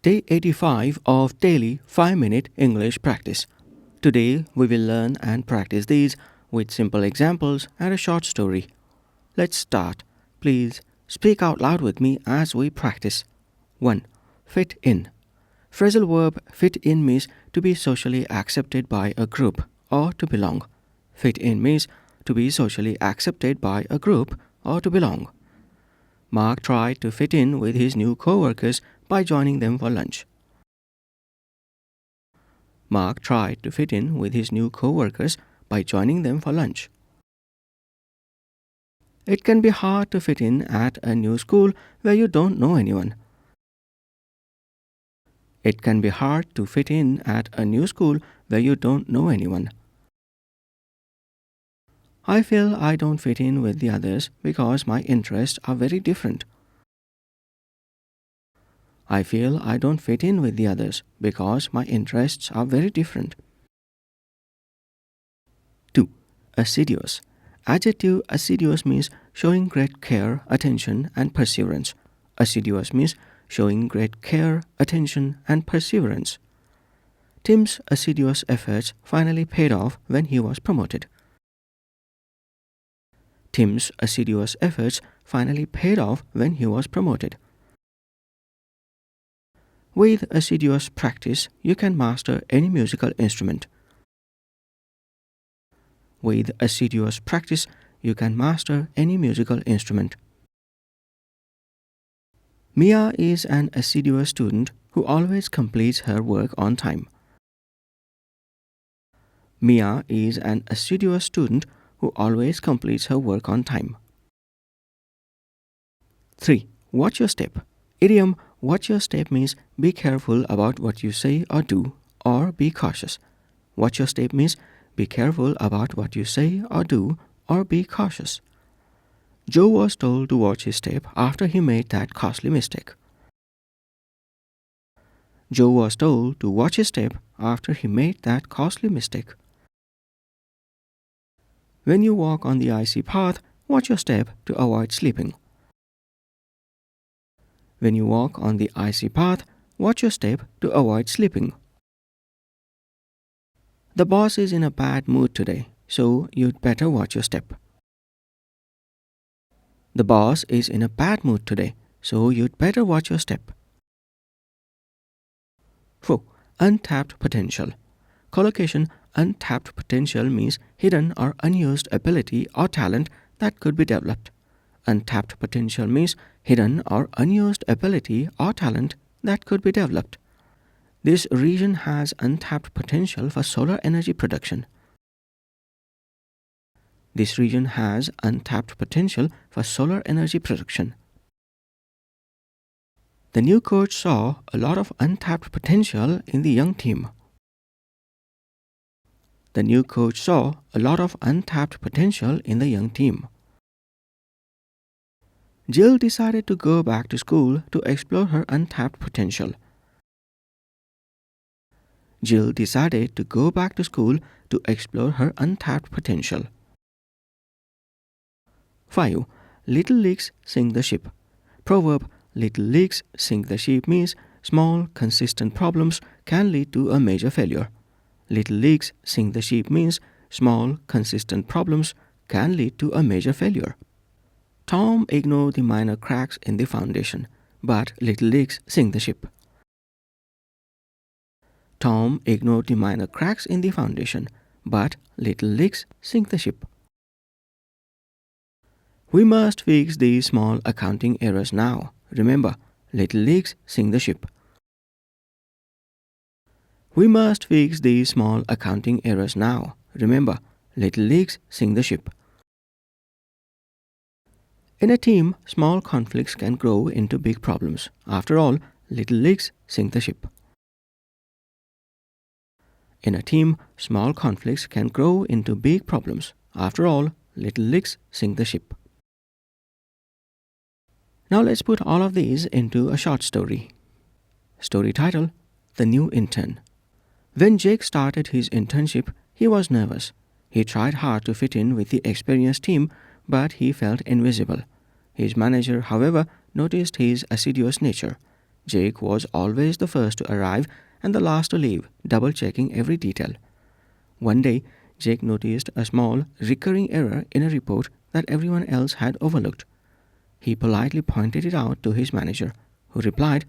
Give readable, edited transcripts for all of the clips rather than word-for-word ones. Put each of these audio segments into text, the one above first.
Day 85 of Daily 5-Minute English Practice. Today we will learn and practice these with simple examples and a short story. Let's start. Please speak out loud with me as we practice. 1. Fit in. Phrasal verb fit in means to be socially accepted by a group or to belong. Fit in means to be socially accepted by a group or to belong. Mark tried to fit in with his new co-workers by joining them for lunch. Mark tried to fit in with his new co-workers by joining them for lunch. It can be hard to fit in at a new school where you don't know anyone. It can be hard to fit in at a new school where you don't know anyone. I feel I don't fit in with the others because my interests are very different. I feel I don't fit in with the others because my interests are very different. 2. Assiduous. Adjective assiduous means showing great care, attention, and perseverance. Assiduous means showing great care, attention, and perseverance. Tim's assiduous efforts finally paid off when he was promoted. Tim's assiduous efforts finally paid off when he was promoted. With assiduous practice, you can master any musical instrument. With assiduous practice, you can master any musical instrument. Mia is an assiduous student who always completes her work on time. Mia is an assiduous student who always completes her work on time. 3. Watch your step. Idiom watch your step means be careful about what you say or do, or be cautious. Watch your step means be careful about what you say or do, or be cautious. Joe was told to watch his step after he made that costly mistake. Joe was told to watch his step after he made that costly mistake. When you walk on the icy path, watch your step to avoid slipping. When you walk on the icy path, watch your step to avoid slipping. The boss is in a bad mood today, so you'd better watch your step. The boss is in a bad mood today, so you'd better watch your step. 4. Untapped potential. Collocation untapped potential means hidden or unused ability or talent that could be developed. Untapped potential means hidden or unused ability or talent that could be developed. This region has untapped potential for solar energy production. This region has untapped potential for solar energy production. The new coach saw a lot of untapped potential in the young team. The new coach saw a lot of untapped potential in the young team. Jill decided to go back to school to explore her untapped potential. Jill decided to go back to school to explore her untapped potential. 5. Little leaks sink the ship. Proverb little leaks sink the ship means small, consistent problems can lead to a major failure. Little leaks sink the ship means small, consistent problems can lead to a major failure. Tom ignored the minor cracks in the foundation, but little leaks sink the ship. Tom ignored the minor cracks in the foundation, but little leaks sink the ship. We must fix these small accounting errors now. Remember, little leaks sink the ship. We must fix these small accounting errors now. Remember, little leaks sink the ship. In a team, small conflicts can grow into big problems. After all, little leaks sink the ship. In a team, small conflicts can grow into big problems. After all, little leaks sink the ship. Now let's put all of these into a short story. Story title: The New Intern. When Jake started his internship, he was nervous. He tried hard to fit in with the experienced team, but he felt invisible. His manager, however, noticed his assiduous nature. Jake was always the first to arrive and the last to leave, double-checking every detail. One day, Jake noticed a small, recurring error in a report that everyone else had overlooked. He politely pointed it out to his manager, who replied,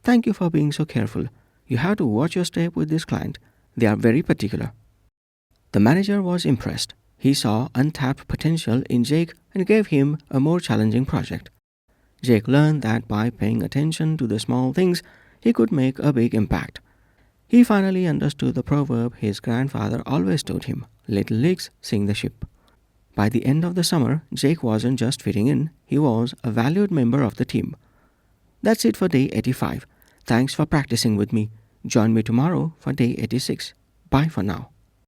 "Thank you for being so careful. You have to watch your step with this client. They are very particular." The manager was impressed. He saw untapped potential in Jake and gave him a more challenging project. Jake learned that by paying attention to the small things, he could make a big impact. He finally understood the proverb his grandfather always told him, "Little leaks sink the ship." By the end of the summer, Jake wasn't just fitting in, he was a valued member of the team. That's it for day 85. Thanks for practicing with me. Join me tomorrow for day 86. Bye for now.